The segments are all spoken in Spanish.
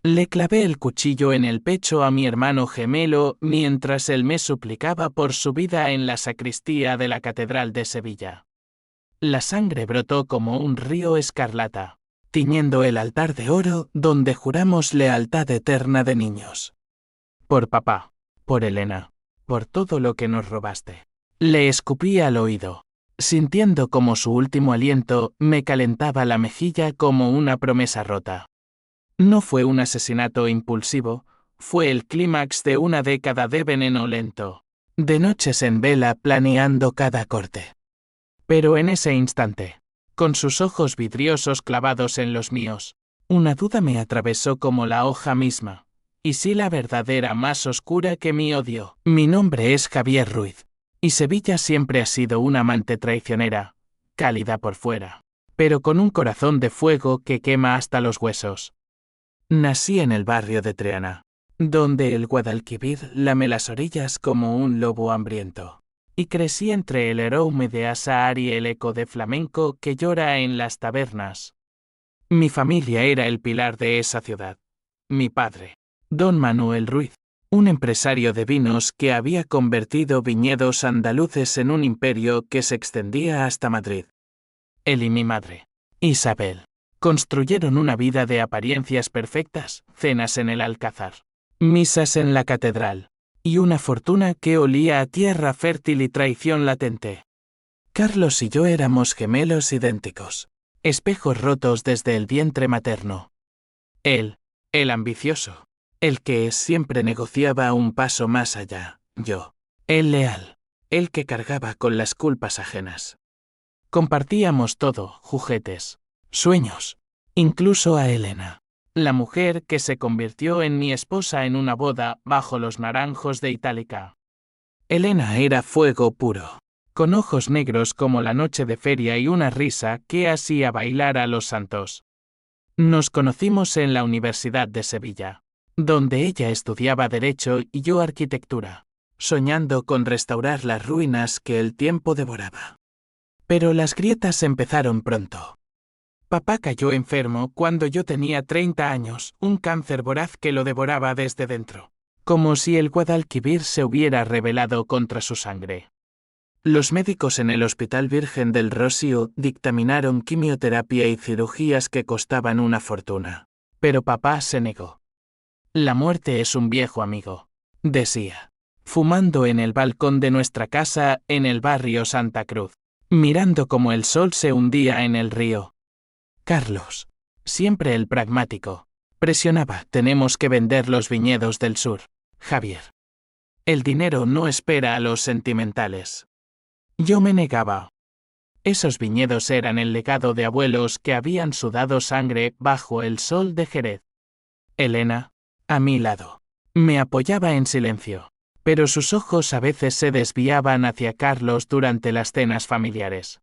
Le clavé el cuchillo en el pecho a mi hermano gemelo mientras él me suplicaba por su vida en la sacristía de la Catedral de Sevilla. La sangre brotó como un río escarlata, tiñendo el altar de oro donde juramos lealtad eterna de niños. Por papá, por Elena, por todo lo que nos robaste. Le escupí al oído, sintiendo como su último aliento me calentaba la mejilla como una promesa rota. No fue un asesinato impulsivo, fue el clímax de una década de veneno lento, de noches en vela planeando cada corte. Pero en ese instante, con sus ojos vidriosos clavados en los míos, una duda me atravesó como la hoja misma. ¿Y si la verdad era más oscura que mi odio? Mi nombre es Javier Ruiz, y Sevilla siempre ha sido una amante traicionera, cálida por fuera, pero con un corazón de fuego que quema hasta los huesos. Nací en el barrio de Triana, donde el Guadalquivir lame las orillas como un lobo hambriento. Y crecí entre el aroma de azahar y el eco de flamenco que llora en las tabernas. Mi familia era el pilar de esa ciudad. Mi padre, don Manuel Ruiz, un empresario de vinos que había convertido viñedos andaluces en un imperio que se extendía hasta Madrid. Él y mi madre, Isabel, construyeron una vida de apariencias perfectas, cenas en el Alcázar, misas en la catedral, y una fortuna que olía a tierra fértil y traición latente. Carlos y yo éramos gemelos idénticos, espejos rotos desde el vientre materno. Él, el ambicioso, el que siempre negociaba un paso más allá, yo, el leal, el que cargaba con las culpas ajenas. Compartíamos todo, juguetes, sueños, incluso a Elena, la mujer que se convirtió en mi esposa en una boda bajo los naranjos de Itálica. Elena era fuego puro, con ojos negros como la noche de feria y una risa que hacía bailar a los santos. Nos conocimos en la Universidad de Sevilla, donde ella estudiaba Derecho y yo Arquitectura, soñando con restaurar las ruinas que el tiempo devoraba. Pero las grietas empezaron pronto. Papá cayó enfermo cuando yo tenía 30 años, un cáncer voraz que lo devoraba desde dentro, como si el Guadalquivir se hubiera rebelado contra su sangre. Los médicos en el Hospital Virgen del Rocío dictaminaron quimioterapia y cirugías que costaban una fortuna, pero papá se negó. La muerte es un viejo amigo, decía, fumando en el balcón de nuestra casa en el barrio Santa Cruz, mirando cómo el sol se hundía en el río. Carlos, siempre el pragmático, presionaba, tenemos que vender los viñedos del sur, Javier. El dinero no espera a los sentimentales. Yo me negaba. Esos viñedos eran el legado de abuelos que habían sudado sangre bajo el sol de Jerez. Elena, a mi lado, me apoyaba en silencio, pero sus ojos a veces se desviaban hacia Carlos durante las cenas familiares.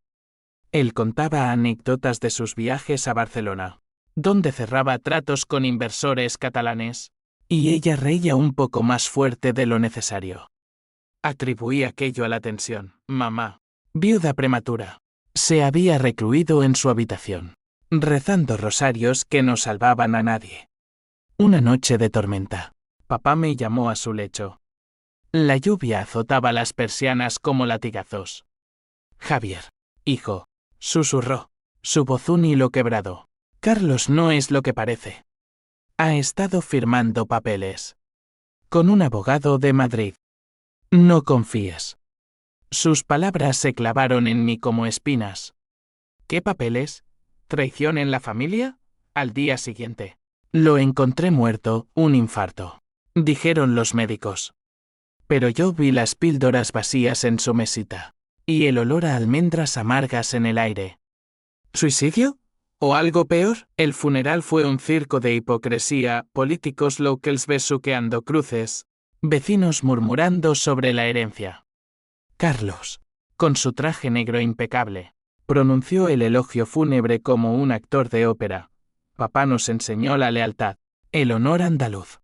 Él contaba anécdotas de sus viajes a Barcelona, donde cerraba tratos con inversores catalanes, y ella reía un poco más fuerte de lo necesario. Atribuí aquello a la tensión. Mamá, viuda prematura, se había recluido en su habitación, rezando rosarios que no salvaban a nadie. Una noche de tormenta, papá me llamó a su lecho. La lluvia azotaba las persianas como latigazos. Javier, hijo, susurró, su voz un hilo quebrado. Carlos no es lo que parece. Ha estado firmando papeles. Con un abogado de Madrid. No confíes. Sus palabras se clavaron en mí como espinas. ¿Qué papeles? ¿Traición en la familia? Al día siguiente. Lo encontré muerto, un infarto, dijeron los médicos. Pero yo vi las píldoras vacías en su mesita, y el olor a almendras amargas en el aire. ¿Suicidio? ¿O algo peor? El funeral fue un circo de hipocresía, políticos locals besuqueando cruces, vecinos murmurando sobre la herencia. Carlos, con su traje negro impecable, pronunció el elogio fúnebre como un actor de ópera. Papá nos enseñó la lealtad, el honor andaluz.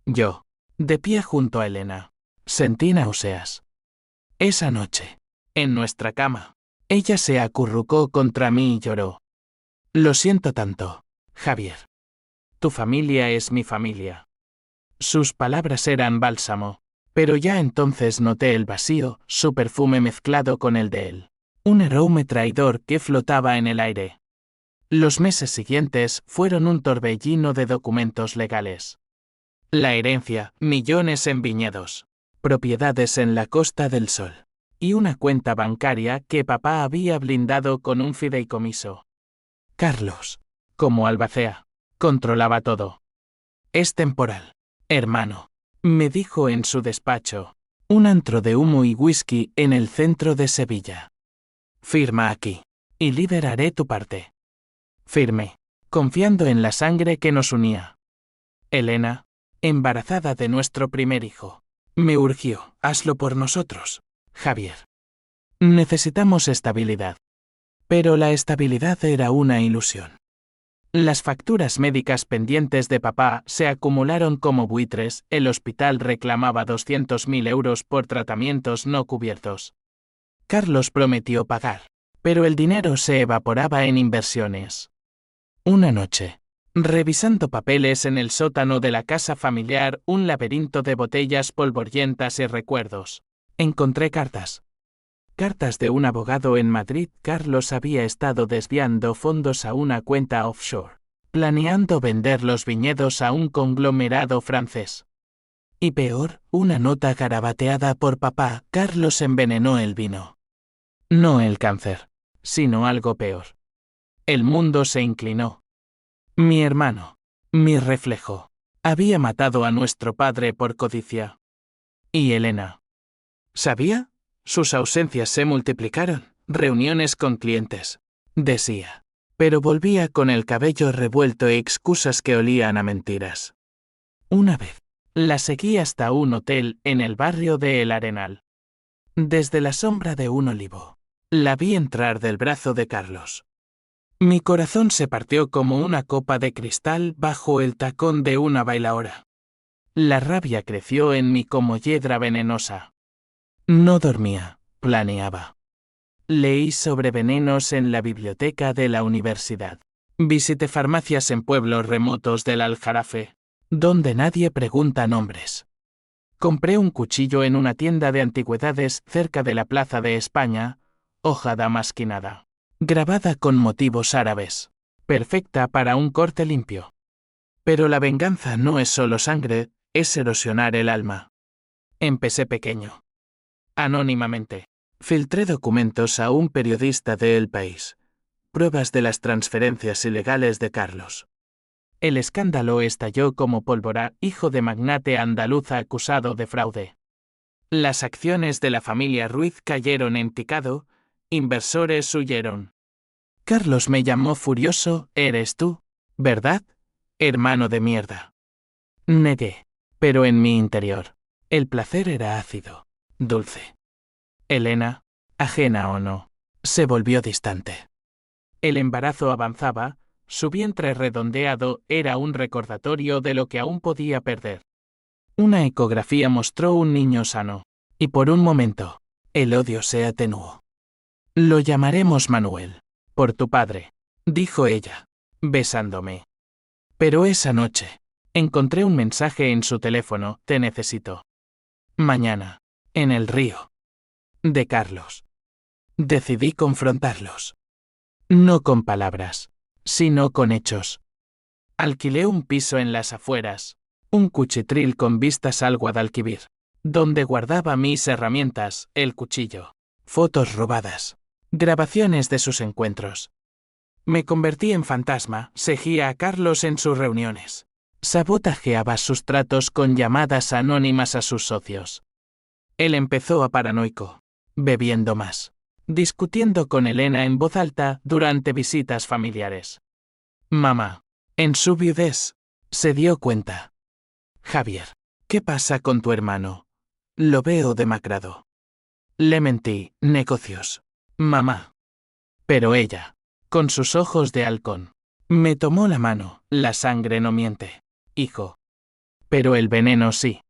Yo, de pie junto a Elena, sentí náuseas. Esa noche, en nuestra cama, ella se acurrucó contra mí y lloró. Lo siento tanto, Javier. Tu familia es mi familia. Sus palabras eran bálsamo, pero ya entonces noté el vacío, su perfume mezclado con el de él. Un aroma traidor que flotaba en el aire. Los meses siguientes fueron un torbellino de documentos legales. La herencia, millones en viñedos, propiedades en la Costa del Sol, y una cuenta bancaria que papá había blindado con un fideicomiso. Carlos, como albacea, controlaba todo. Es temporal, hermano, me dijo en su despacho. Un antro de humo y whisky en el centro de Sevilla. Firma aquí, y liberaré tu parte. Firmé, confiando en la sangre que nos unía. Elena, embarazada de nuestro primer hijo, me urgió, hazlo por nosotros, Javier. Necesitamos estabilidad. Pero la estabilidad era una ilusión. Las facturas médicas pendientes de papá se acumularon como buitres, el hospital reclamaba 200.000 euros por tratamientos no cubiertos. Carlos prometió pagar, pero el dinero se evaporaba en inversiones. Una noche, revisando papeles en el sótano de la casa familiar, un laberinto de botellas polvorientas y recuerdos, encontré cartas. Cartas de un abogado en Madrid. Carlos había estado desviando fondos a una cuenta offshore, planeando vender los viñedos a un conglomerado francés. Y peor, una nota garabateada por papá. Carlos envenenó el vino. No el cáncer, sino algo peor. El mundo se inclinó. Mi hermano, mi reflejo, había matado a nuestro padre por codicia. ¿Y Elena? ¿Sabía? Sus ausencias se multiplicaron, reuniones con clientes, decía, pero volvía con el cabello revuelto y excusas que olían a mentiras. Una vez, la seguí hasta un hotel en el barrio de El Arenal. Desde la sombra de un olivo, la vi entrar del brazo de Carlos. Mi corazón se partió como una copa de cristal bajo el tacón de una bailaora. La rabia creció en mí como hiedra venenosa. No dormía, planeaba. Leí sobre venenos en la biblioteca de la universidad. Visité farmacias en pueblos remotos del Aljarafe, donde nadie pregunta nombres. Compré un cuchillo en una tienda de antigüedades cerca de la Plaza de España, hoja damasquinada, grabada con motivos árabes, perfecta para un corte limpio. Pero la venganza no es solo sangre, es erosionar el alma. Empecé pequeño. Anónimamente, filtré documentos a un periodista de El País, pruebas de las transferencias ilegales de Carlos. El escándalo estalló como pólvora, hijo de magnate andaluz acusado de fraude. Las acciones de la familia Ruiz cayeron en picado, inversores huyeron. Carlos me llamó furioso, ¿eres tú, verdad, hermano de mierda? Negué, pero en mi interior, el placer era ácido. Dulce. Elena, ajena o no, se volvió distante. El embarazo avanzaba, su vientre redondeado era un recordatorio de lo que aún podía perder. Una ecografía mostró un niño sano, y por un momento, el odio se atenuó. Lo llamaremos Manuel, por tu padre, dijo ella, besándome. Pero esa noche, encontré un mensaje en su teléfono, te necesito. Mañana. En el río. De Carlos. Decidí confrontarlos. No con palabras, sino con hechos. Alquilé un piso en las afueras, un cuchitril con vistas al Guadalquivir, donde guardaba mis herramientas, el cuchillo, fotos robadas, grabaciones de sus encuentros. Me convertí en fantasma, seguía a Carlos en sus reuniones. Sabotajeaba sus tratos con llamadas anónimas a sus socios. Él empezó a paranoico, bebiendo más, discutiendo con Elena en voz alta durante visitas familiares. Mamá, en su viudez, se dio cuenta. Javier, ¿qué pasa con tu hermano? Lo veo demacrado. Le mentí, negocios. Mamá. Pero ella, con sus ojos de halcón, me tomó la mano, la sangre no miente, hijo. Pero el veneno sí.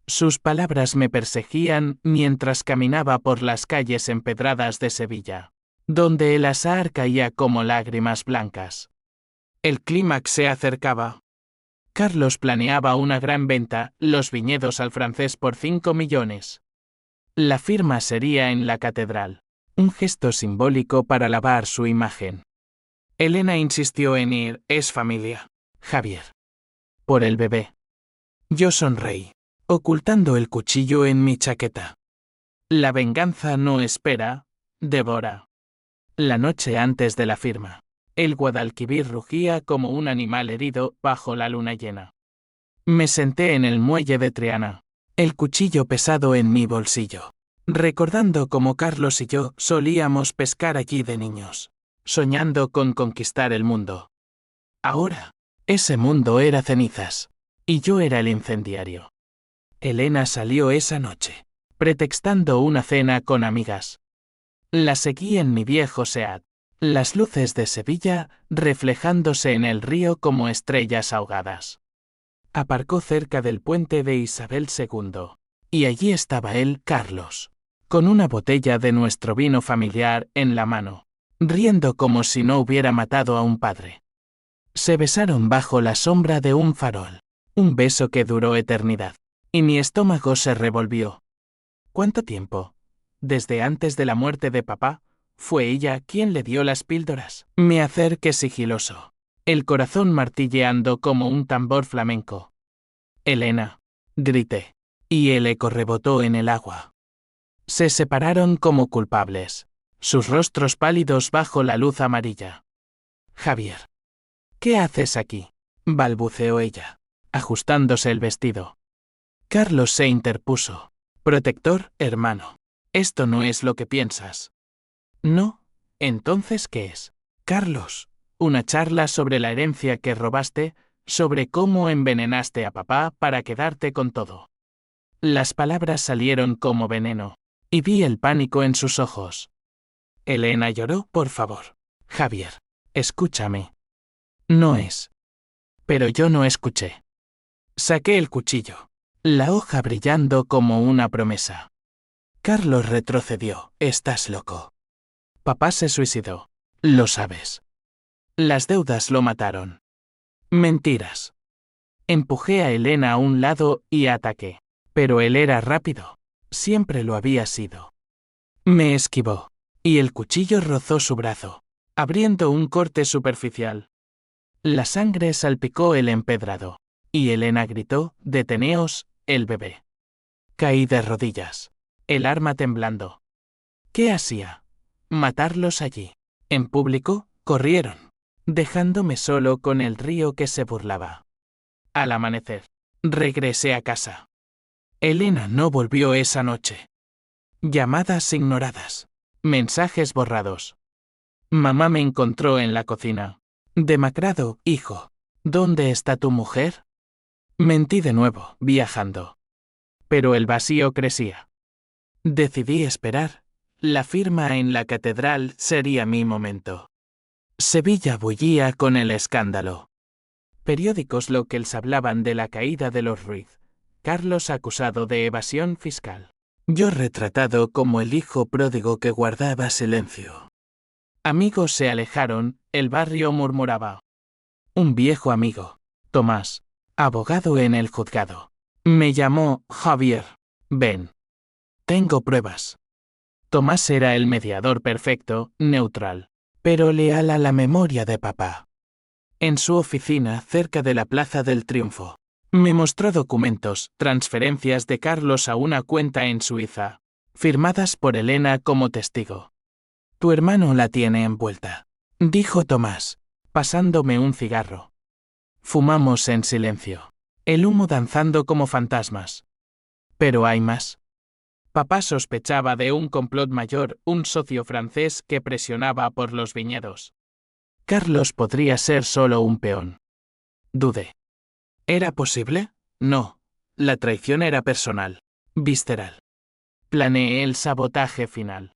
Sus palabras me perseguían mientras caminaba por las calles empedradas de Sevilla, donde el azahar caía como lágrimas blancas. El clímax se acercaba. Carlos planeaba una gran venta, los viñedos al francés por 5 millones. La firma sería en la catedral, un gesto simbólico para lavar su imagen. Elena insistió en ir, es familia. Javier. Por el bebé. Yo sonreí, ocultando el cuchillo en mi chaqueta. La venganza no espera, devora. La noche antes de la firma, el Guadalquivir rugía como un animal herido bajo la luna llena. Me senté en el muelle de Triana, el cuchillo pesado en mi bolsillo, recordando cómo Carlos y yo solíamos pescar allí de niños, soñando con conquistar el mundo. Ahora, ese mundo era cenizas, y yo era el incendiario. Elena salió esa noche, pretextando una cena con amigas. La seguí en mi viejo Seat, las luces de Sevilla reflejándose en el río como estrellas ahogadas. Aparcó cerca del puente de Isabel II, y allí estaba él, Carlos, con una botella de nuestro vino familiar en la mano, riendo como si no hubiera matado a un padre. Se besaron bajo la sombra de un farol, un beso que duró eternidad, y mi estómago se revolvió. ¿Cuánto tiempo? Desde antes de la muerte de papá, fue ella quien le dio las píldoras. Me acerqué sigiloso, el corazón martilleando como un tambor flamenco. Elena, grité, y el eco rebotó en el agua. Se separaron como culpables, sus rostros pálidos bajo la luz amarilla. Javier. ¿Qué haces aquí? Balbuceó ella, ajustándose el vestido. Carlos se interpuso. Protector, hermano. Esto no es lo que piensas. No, entonces ¿qué es? Carlos, una charla sobre la herencia que robaste, sobre cómo envenenaste a papá para quedarte con todo. Las palabras salieron como veneno, y vi el pánico en sus ojos. Elena lloró, por favor. Javier, escúchame. No es. Pero yo no escuché. Saqué el cuchillo, la hoja brillando como una promesa. Carlos retrocedió. Estás loco. Papá se suicidó. Lo sabes. Las deudas lo mataron. Mentiras. Empujé a Elena a un lado y ataqué. Pero él era rápido. Siempre lo había sido. Me esquivó. Y el cuchillo rozó su brazo, abriendo un corte superficial. La sangre salpicó el empedrado. Y Elena gritó, «Deteneos, el bebé». Caí de rodillas, el arma temblando. ¿Qué hacía? Matarlos allí. En público, corrieron, dejándome solo con el río que se burlaba. Al amanecer, regresé a casa. Elena no volvió esa noche. Llamadas ignoradas. Mensajes borrados. Mamá me encontró en la cocina. Demacrado, hijo. ¿Dónde está tu mujer? Mentí de nuevo, viajando. Pero el vacío crecía. Decidí esperar. La firma en la catedral sería mi momento. Sevilla bullía con el escándalo. Periódicos locales hablaban de la caída de los Ruiz. Carlos acusado de evasión fiscal. Yo retratado como el hijo pródigo que guardaba silencio. Amigos se alejaron, el barrio murmuraba. Un viejo amigo, Tomás, abogado en el juzgado, me llamó, Javier, ven. Tengo pruebas. Tomás era el mediador perfecto, neutral, pero leal a la memoria de papá. En su oficina, cerca de la Plaza del Triunfo, me mostró documentos, transferencias de Carlos a una cuenta en Suiza, firmadas por Elena como testigo. Tu hermano la tiene envuelta, dijo Tomás, pasándome un cigarro. Fumamos en silencio, el humo danzando como fantasmas. Pero hay más. Papá sospechaba de un complot mayor, un socio francés que presionaba por los viñedos. Carlos podría ser solo un peón. Dudé. ¿Era posible? No. La traición era personal, visceral. Planeé el sabotaje final.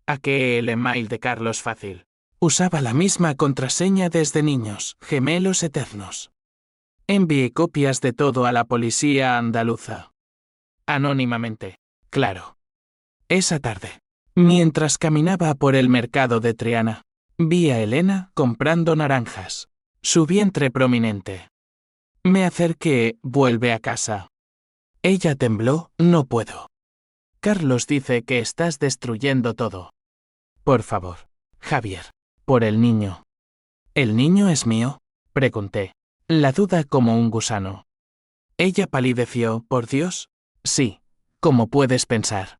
Hackeé el email de Carlos fácil. Usaba la misma contraseña desde niños, gemelos eternos. Envié copias de todo a la policía andaluza. Anónimamente, claro. Esa tarde, mientras caminaba por el mercado de Triana, vi a Elena comprando naranjas. Su vientre prominente. Me acerqué, vuelve a casa. Ella tembló, no puedo. Carlos dice que estás destruyendo todo. Por favor, Javier, por el niño. ¿El niño es mío? Pregunté. La duda como un gusano. Ella palideció, por Dios. Sí, como puedes pensar.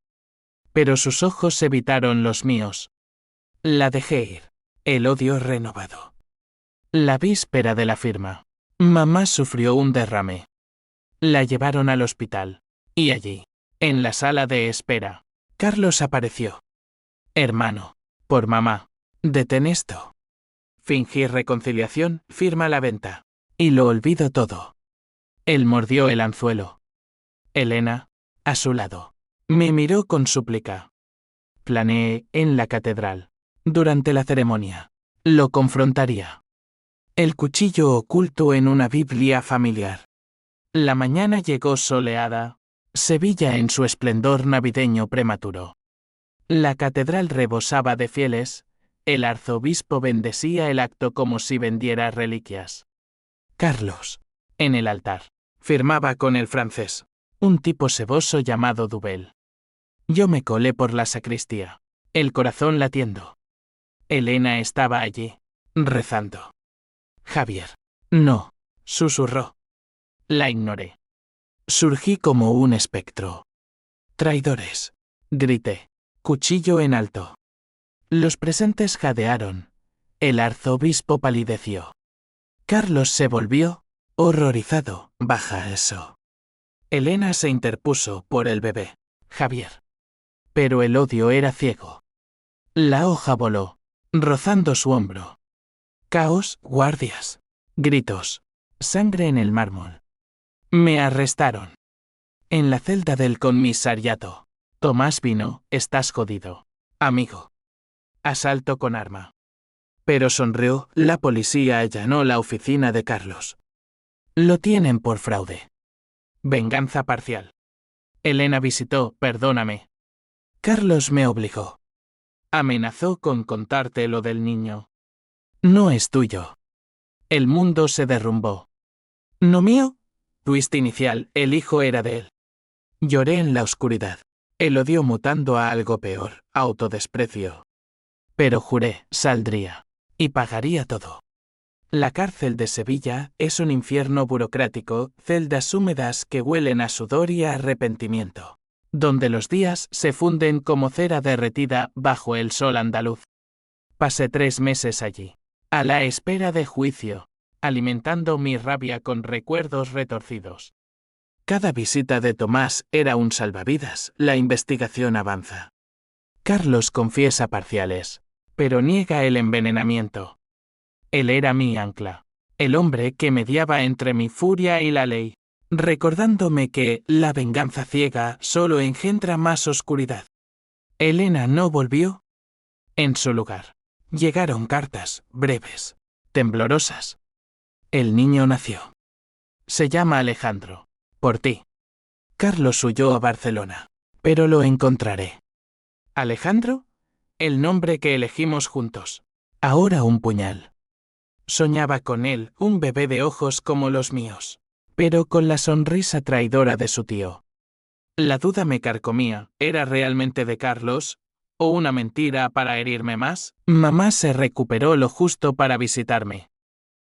Pero sus ojos evitaron los míos. La dejé ir. El odio renovado. La víspera de la firma. Mamá sufrió un derrame. La llevaron al hospital. Y allí, en la sala de espera, Carlos apareció. Hermano, por mamá, detén esto. Fingí reconciliación, firma la venta. Y lo olvido todo. Él mordió el anzuelo. Elena, a su lado, me miró con súplica. Planeé, en la catedral, durante la ceremonia, lo confrontaría. El cuchillo oculto en una Biblia familiar. La mañana llegó soleada, Sevilla en su esplendor navideño prematuro. La catedral rebosaba de fieles, el arzobispo bendecía el acto como si vendiera reliquias. Carlos, en el altar, firmaba con el francés, un tipo seboso llamado Dubel. Yo me colé por la sacristía, el corazón latiendo. Elena estaba allí, rezando. Javier. No, susurró. La ignoré. Surgí como un espectro. Traidores, grité, cuchillo en alto. Los presentes jadearon. El arzobispo palideció. Carlos se volvió, horrorizado. Baja eso. Elena se interpuso por el bebé. Javier. Pero el odio era ciego. La hoja voló, rozando su hombro. Caos, guardias, gritos, sangre en el mármol. Me arrestaron. En la celda del comisariato. Tomás vino, estás jodido. Amigo. Asalto con arma. Pero sonrió, la policía allanó la oficina de Carlos. Lo tienen por fraude. Venganza parcial. Elena visitó, perdóname. Carlos me obligó. Amenazó con contarte lo del niño. No es tuyo. El mundo se derrumbó. ¿No mío? Twist inicial, el hijo era de él. Lloré en la oscuridad. El odio mutando a algo peor, autodesprecio. Pero juré, saldría. Y pagaría todo. La cárcel de Sevilla es un infierno burocrático, celdas húmedas que huelen a sudor y a arrepentimiento, donde los días se funden como cera derretida bajo el sol andaluz. Pasé 3 meses allí, a la espera de juicio, alimentando mi rabia con recuerdos retorcidos. Cada visita de Tomás era un salvavidas, la investigación avanza. Carlos confiesa parciales, pero niega el envenenamiento. Él era mi ancla, el hombre que mediaba entre mi furia y la ley, recordándome que la venganza ciega solo engendra más oscuridad. Elena no volvió. En su lugar, llegaron cartas, breves, temblorosas. El niño nació. Se llama Alejandro. Por ti. Carlos huyó a Barcelona, pero lo encontraré. ¿Alejandro? El nombre que elegimos juntos. Ahora un puñal. Soñaba con él, un bebé de ojos como los míos, pero con la sonrisa traidora de su tío. La duda me carcomía, ¿era realmente de Carlos? ¿O una mentira para herirme más? Mamá se recuperó lo justo para visitarme.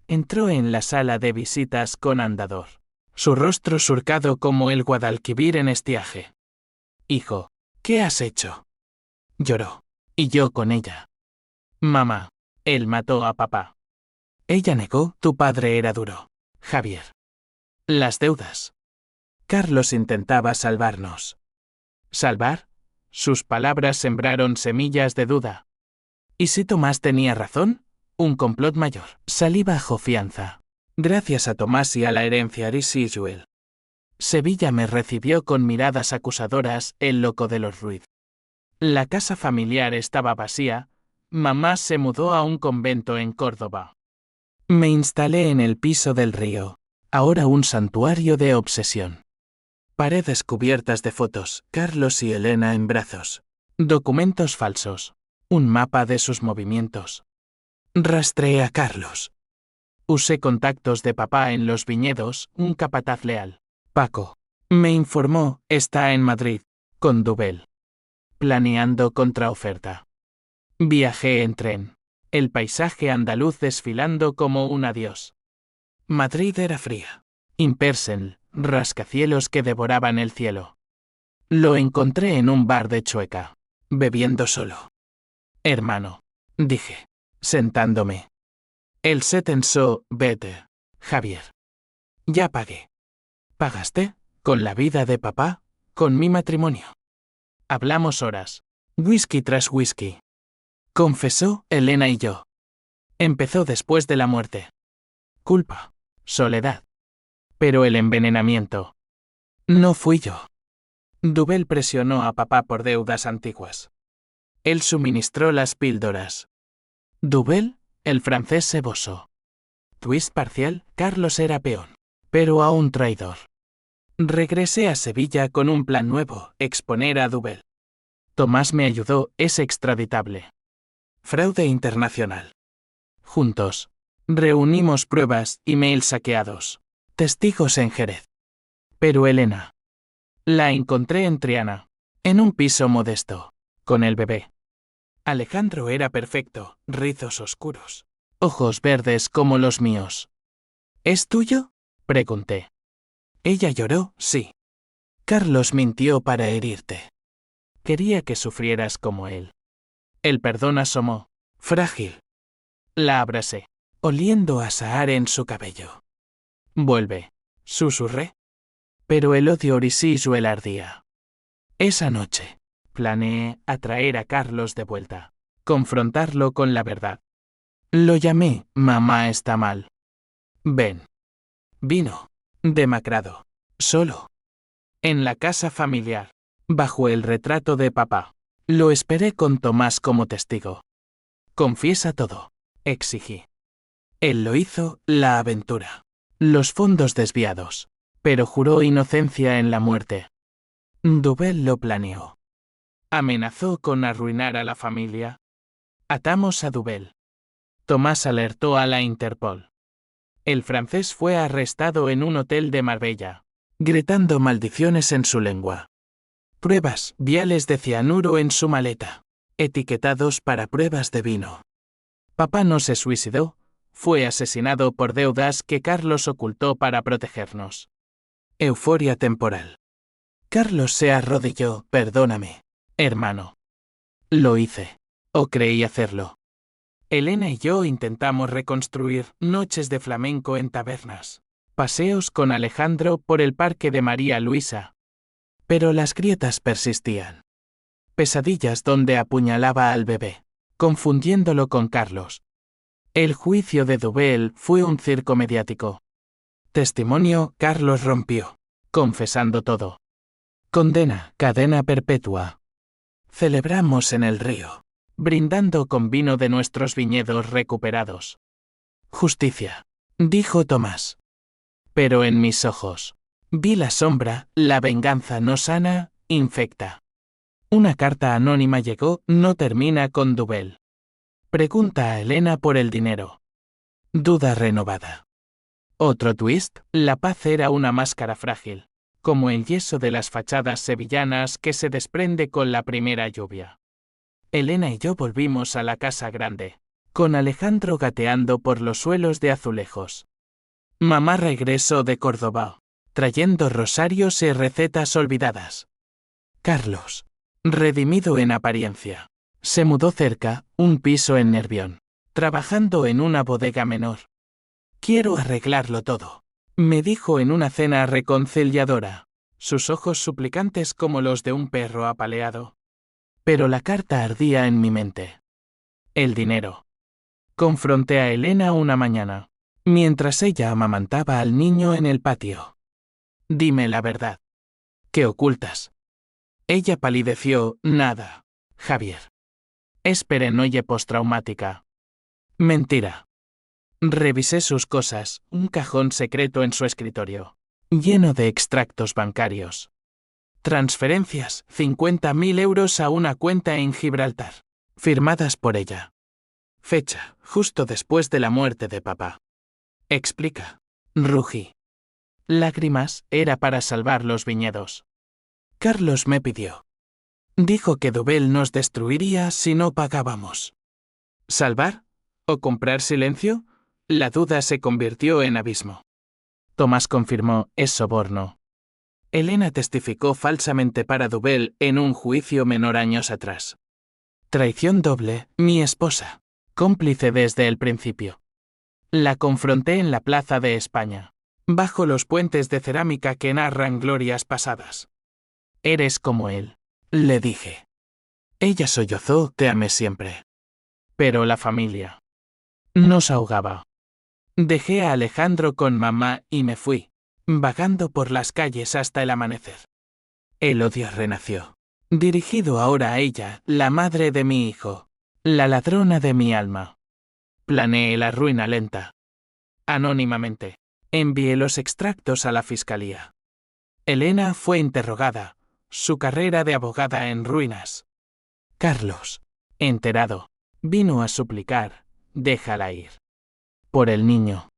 Entró en la sala de visitas con andador, su rostro surcado como el Guadalquivir en estiaje. Hijo, ¿qué has hecho? Lloró, y yo con ella. Mamá, él mató a papá. Ella negó, tu padre era duro. Javier. Las deudas. Carlos intentaba salvarnos. ¿Salvar? Sus palabras sembraron semillas de duda. ¿Y si Tomás tenía razón? Un complot mayor. Salí bajo fianza. Gracias a Tomás y a la herencia residual. Sevilla me recibió con miradas acusadoras, el loco de los Ruiz. La casa familiar estaba vacía. Mamá se mudó a un convento en Córdoba. Me instalé en el piso del río, ahora un santuario de obsesión. Paredes cubiertas de fotos, Carlos y Elena en brazos. Documentos falsos. Un mapa de sus movimientos. Rastreé a Carlos. Usé contactos de papá en los viñedos, un capataz leal. Paco. Me informó, está en Madrid, con Dubel. Planeando contraoferta. Viajé en tren. El paisaje andaluz desfilando como un adiós. Madrid era fría. Impersonal, rascacielos que devoraban el cielo. Lo encontré en un bar de Chueca, bebiendo solo. Hermano, dije, sentándome. Él se tensó, vete, Javier. Ya pagué. ¿Pagaste? ¿Con la vida de papá? ¿Con mi matrimonio? Hablamos horas. Whisky tras whisky. Confesó Elena y yo. Empezó después de la muerte. Culpa. Soledad. Pero el envenenamiento. No fui yo. Dubel presionó a papá por deudas antiguas. Él suministró las píldoras. Dubel, el francés ceboso. Twist parcial, Carlos era peón, pero aún traidor. Regresé a Sevilla con un plan nuevo, exponer a Dubel. Tomás me ayudó, es extraditable. Fraude internacional. Juntos. Reunimos pruebas, emails saqueados. Testigos en Jerez. Pero Elena. La encontré en Triana. En un piso modesto. Con el bebé. Alejandro era perfecto, rizos oscuros. Ojos verdes como los míos. ¿Es tuyo? Pregunté. Ella lloró, sí. Carlos mintió para herirte. Quería que sufrieras como él. El perdón asomó. Frágil. La abracé, oliendo a Sahara en su cabello. Vuelve, susurré. Pero el odio Orisisuel ardía. Esa noche, planeé atraer a Carlos de vuelta, confrontarlo con la verdad. Lo llamé, mamá está mal. Ven. Vino, demacrado, solo. En la casa familiar, bajo el retrato de papá. Lo esperé con Tomás como testigo. Confiesa todo, exigí. Él lo hizo, la aventura. Los fondos desviados. Pero juró inocencia en la muerte. Dubel lo planeó. Amenazó con arruinar a la familia. Atamos a Dubel. Tomás alertó a la Interpol. El francés fue arrestado en un hotel de Marbella, gritando maldiciones en su lengua. Pruebas, viales de cianuro en su maleta, etiquetados para pruebas de vino. Papá no se suicidó, fue asesinado por deudas que Carlos ocultó para protegernos. Euforia temporal. Carlos se arrodilló, perdóname, hermano. Lo hice, o creí hacerlo. Elena y yo intentamos reconstruir noches de flamenco en tabernas, paseos con Alejandro por el parque de María Luisa. Pero las grietas persistían. Pesadillas donde apuñalaba al bebé, confundiéndolo con Carlos. El juicio de Dubel fue un circo mediático. Testimonio, Carlos rompió, confesando todo. Condena, cadena perpetua. Celebramos en el río, brindando con vino de nuestros viñedos recuperados. Justicia, dijo Tomás. Pero en mis ojos, vi la sombra, la venganza no sana, infecta. Una carta anónima llegó, no termina con Dubel. Pregunta a Elena por el dinero. Duda renovada. Otro twist, la paz era una máscara frágil, como el yeso de las fachadas sevillanas que se desprende con la primera lluvia. Elena y yo volvimos a la casa grande, con Alejandro gateando por los suelos de azulejos. Mamá regresó de Córdoba, trayendo rosarios y recetas olvidadas. Carlos, redimido en apariencia, se mudó cerca, un piso en Nervión, trabajando en una bodega menor. Quiero arreglarlo todo, me dijo en una cena reconciliadora, sus ojos suplicantes como los de un perro apaleado. Pero la carta ardía en mi mente. El dinero. Confronté a Elena una mañana, mientras ella amamantaba al niño en el patio. Dime la verdad. ¿Qué ocultas? Ella palideció, nada, Javier. Es paranoia postraumática. Mentira. Revisé sus cosas, un cajón secreto en su escritorio, lleno de extractos bancarios. Transferencias, 50.000 euros a una cuenta en Gibraltar, firmadas por ella. Fecha, justo después de la muerte de papá. Explica. Rugí. Lágrimas era para salvar los viñedos. Carlos me pidió. Dijo que Dubel nos destruiría si no pagábamos. ¿Salvar? ¿O comprar silencio? La duda se convirtió en abismo. Tomás confirmó, es soborno. Elena testificó falsamente para Dubel en un juicio menor años atrás. Traición doble, mi esposa. Cómplice desde el principio. La confronté en la Plaza de España, bajo los puentes de cerámica que narran glorias pasadas. Eres como él, le dije. Ella sollozó, te amé siempre. Pero la familia nos ahogaba. Dejé a Alejandro con mamá y me fui, vagando por las calles hasta el amanecer. El odio renació, dirigido ahora a ella, la madre de mi hijo, la ladrona de mi alma. Planeé la ruina lenta. Anónimamente, envié los extractos a la fiscalía. Elena fue interrogada, su carrera de abogada en ruinas. Carlos, enterado, vino a suplicar, déjala ir. Por el niño.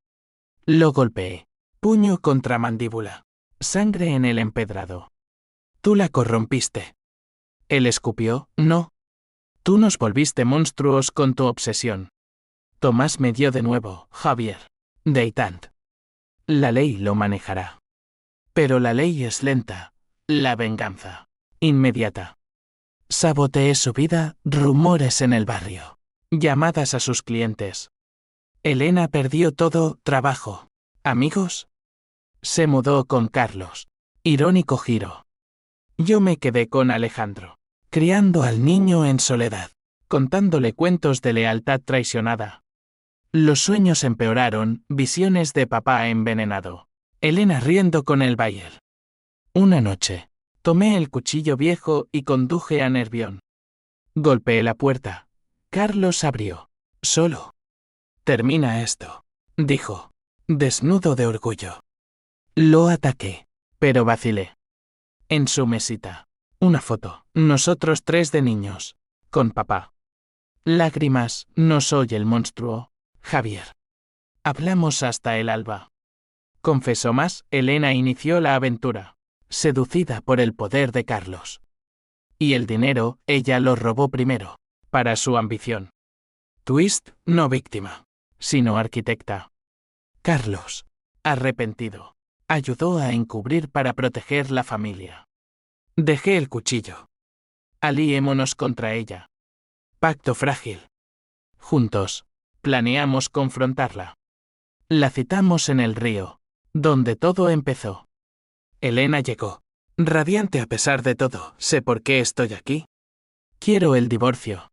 Lo golpeé, puño contra mandíbula, sangre en el empedrado. Tú la corrompiste. Él escupió, no. Tú nos volviste monstruos con tu obsesión. Tomás me dio de nuevo, Javier. Deitant. La ley lo manejará. Pero la ley es lenta, la venganza, inmediata. Saboteé su vida, rumores en el barrio, llamadas a sus clientes. Elena perdió todo, trabajo, amigos. Se mudó con Carlos. Irónico giro. Yo me quedé con Alejandro, criando al niño en soledad, contándole cuentos de lealtad traicionada. Los sueños empeoraron, visiones de papá envenenado. Elena riendo con el Bayer. Una noche, tomé el cuchillo viejo y conduje a Nervión. Golpeé la puerta. Carlos abrió. Solo. Termina esto, dijo, desnudo de orgullo. Lo ataqué, pero vacilé. En su mesita, una foto, nosotros tres de niños, con papá. Lágrimas, no soy el monstruo, Javier. Hablamos hasta el alba. Confesó más, Elena inició la aventura, seducida por el poder de Carlos. Y el dinero, ella lo robó primero, para su ambición. Twist, no víctima, sino arquitecta. Carlos, arrepentido, ayudó a encubrir para proteger la familia. Dejé el cuchillo. Aliémonos contra ella. Pacto frágil. Juntos, planeamos confrontarla. La citamos en el río, donde todo empezó. Elena llegó, radiante a pesar de todo. ¿Sé por qué estoy aquí? Quiero el divorcio.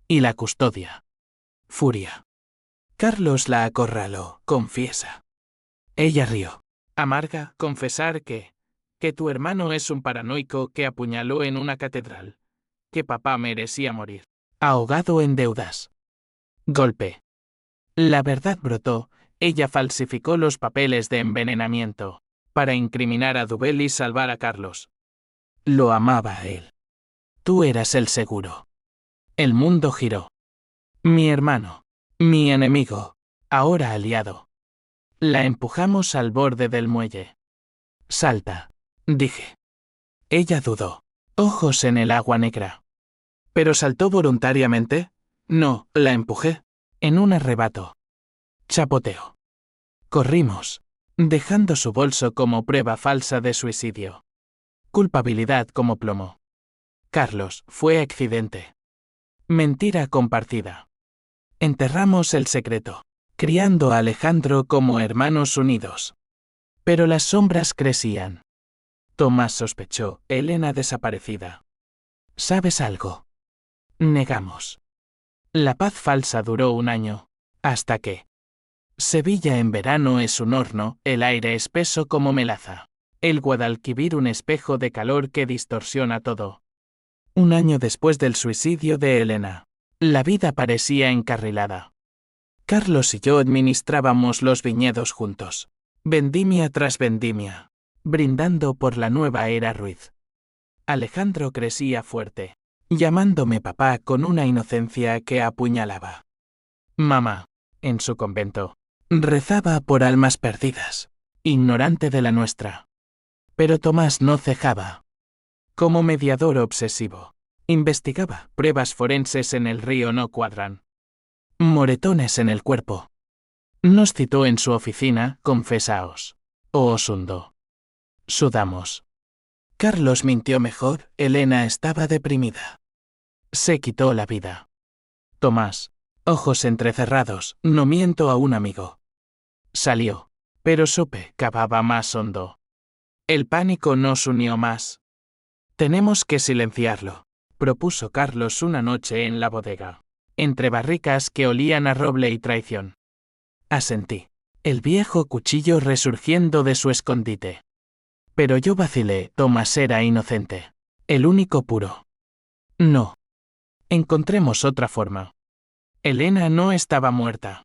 Y la custodia. Furia. Carlos la acorraló, confiesa. Ella rió. Amarga, confesar que tu hermano es un paranoico que apuñaló en una catedral. Que papá merecía morir. Ahogado en deudas. Golpe. La verdad brotó, ella falsificó los papeles de envenenamiento, para incriminar a Dubel y salvar a Carlos. Lo amaba a él. Tú eras el seguro. El mundo giró. Mi hermano, mi enemigo, ahora aliado. La empujamos al borde del muelle. Salta, dije. Ella dudó, ojos en el agua negra. ¿Pero saltó voluntariamente? No, la empujé, en un arrebato. Chapoteo. Corrimos, dejando su bolso como prueba falsa de suicidio. Culpabilidad como plomo. Carlos, fue accidente. Mentira compartida. Enterramos el secreto, criando a Alejandro como hermanos unidos. Pero las sombras crecían. Tomás sospechó, Elena desaparecida. ¿Sabes algo? Negamos. La paz falsa duró un año, hasta que... Sevilla en verano es un horno, el aire espeso como melaza. El Guadalquivir un espejo de calor que distorsiona todo. Un año después del suicidio de Elena, la vida parecía encarrilada. Carlos y yo administrábamos los viñedos juntos, vendimia tras vendimia, brindando por la nueva era Ruiz. Alejandro crecía fuerte, llamándome papá con una inocencia que apuñalaba. Mamá, en su convento, Rezaba por almas perdidas, ignorante de la nuestra. Pero Tomás no cejaba. Como mediador obsesivo, investigaba. Pruebas forenses en el río no cuadran. Moretones en el cuerpo. Nos citó en su oficina, confesaos. O os hundo. Sudamos. Carlos mintió mejor, Elena estaba deprimida. Se quitó la vida. Tomás, ojos entrecerrados, no miento a un amigo. Salió, pero supe, cavaba más hondo. El pánico nos unió más. Tenemos que silenciarlo, propuso Carlos una noche en la bodega, entre barricas que olían a roble y traición. Asentí, el viejo cuchillo resurgiendo de su escondite. Pero yo vacilé, Tomás era inocente, el único puro. No. Encontremos otra forma. Elena no estaba muerta.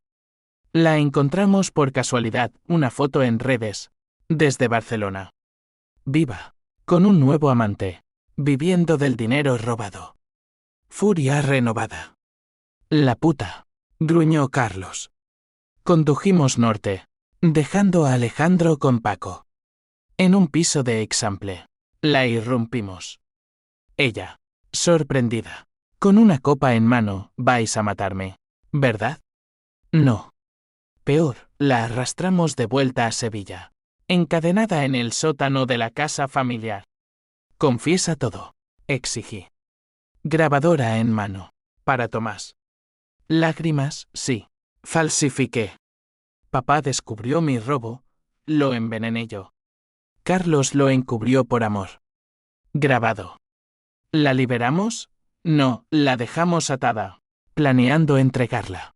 La encontramos por casualidad, una foto en redes, desde Barcelona. Viva, con un nuevo amante, viviendo del dinero robado. Furia renovada. La puta, gruñó Carlos. Condujimos norte, dejando a Alejandro con Paco. En un piso de Example. La irrumpimos. Ella, sorprendida, con una copa en mano, vais a matarme, ¿verdad? No. Peor, la arrastramos de vuelta a Sevilla, encadenada en el sótano de la casa familiar. Confiesa todo, exigí. Grabadora en mano, para Tomás. Lágrimas, sí. Falsifiqué. Papá descubrió mi robo, lo envenené yo. Carlos lo encubrió por amor. Grabado. ¿La liberamos? No, la dejamos atada, planeando entregarla.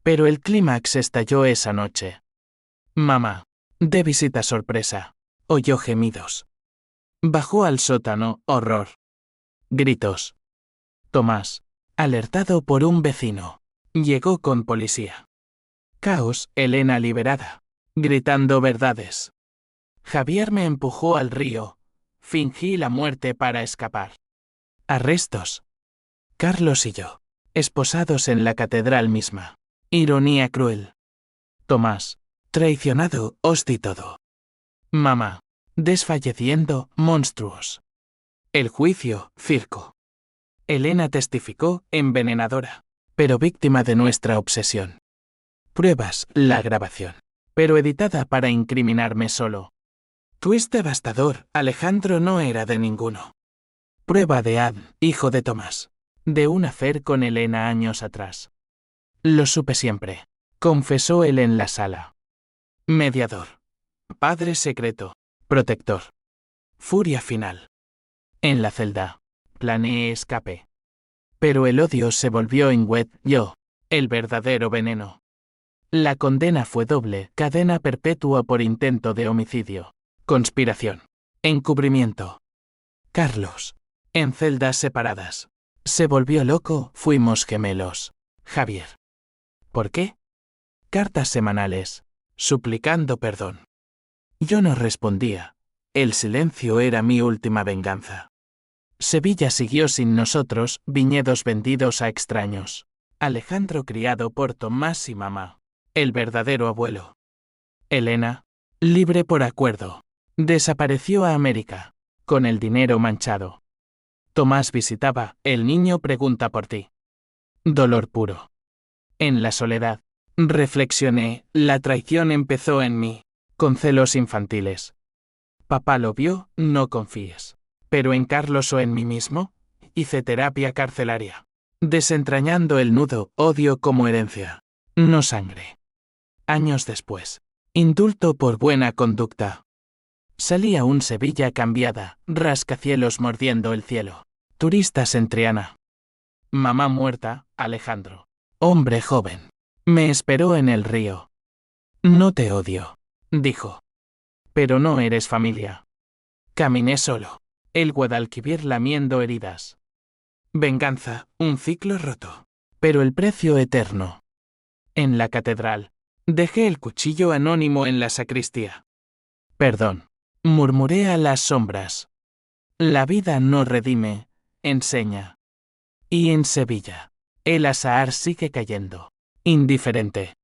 Pero el clímax estalló esa noche. Mamá, de visita sorpresa, oyó gemidos. Bajó al sótano, horror. Gritos. Tomás, alertado por un vecino, llegó con policía. Caos, Elena liberada, gritando verdades. Javier me empujó al río. Fingí la muerte para escapar. Arrestos. Carlos y yo, esposados en la catedral misma. Ironía cruel. Tomás, traicionado, os di todo. Mamá, desfalleciendo, monstruos. El juicio, circo. Elena testificó, envenenadora, pero víctima de nuestra obsesión. Pruebas, la grabación, pero editada para incriminarme solo. Twist devastador, Alejandro no era de ninguno. Prueba de Ad, hijo de Tomás. De un affair con Elena años atrás. Lo supe siempre, confesó él en la sala. Mediador. Padre secreto. Protector. Furia final. En la celda. Planeé escape. Pero el odio se volvió en web, yo, el verdadero veneno. La condena fue doble, cadena perpetua por intento de homicidio. Conspiración. Encubrimiento. Carlos. En celdas separadas. Se volvió loco, fuimos gemelos. Javier. ¿Por qué? Cartas semanales, suplicando perdón. Yo no respondía. El silencio era mi última venganza. Sevilla siguió sin nosotros, viñedos vendidos a extraños. Alejandro criado por Tomás y mamá. El verdadero abuelo. Elena, libre por acuerdo. Desapareció a América, con el dinero manchado. Tomás visitaba, el niño pregunta por ti. Dolor puro. En la soledad, reflexioné, la traición empezó en mí, con celos infantiles. Papá lo vio, no confíes. Pero en Carlos o en mí mismo, hice terapia carcelaria. Desentrañando el nudo, odio como herencia. No sangre. Años después. Indulto por buena conducta. Salía un Sevilla cambiada, rascacielos mordiendo el cielo. Turistas en Triana. Mamá muerta, Alejandro. Hombre joven. Me esperó en el río. No te odio, dijo. Pero no eres familia. Caminé solo. El Guadalquivir lamiendo heridas. Venganza, un ciclo roto. Pero el precio eterno. En la catedral. Dejé el cuchillo anónimo en la sacristía. Perdón. Murmuré a las sombras. La vida no redime, enseña. Y en Sevilla. El azahar sigue cayendo. Indiferente.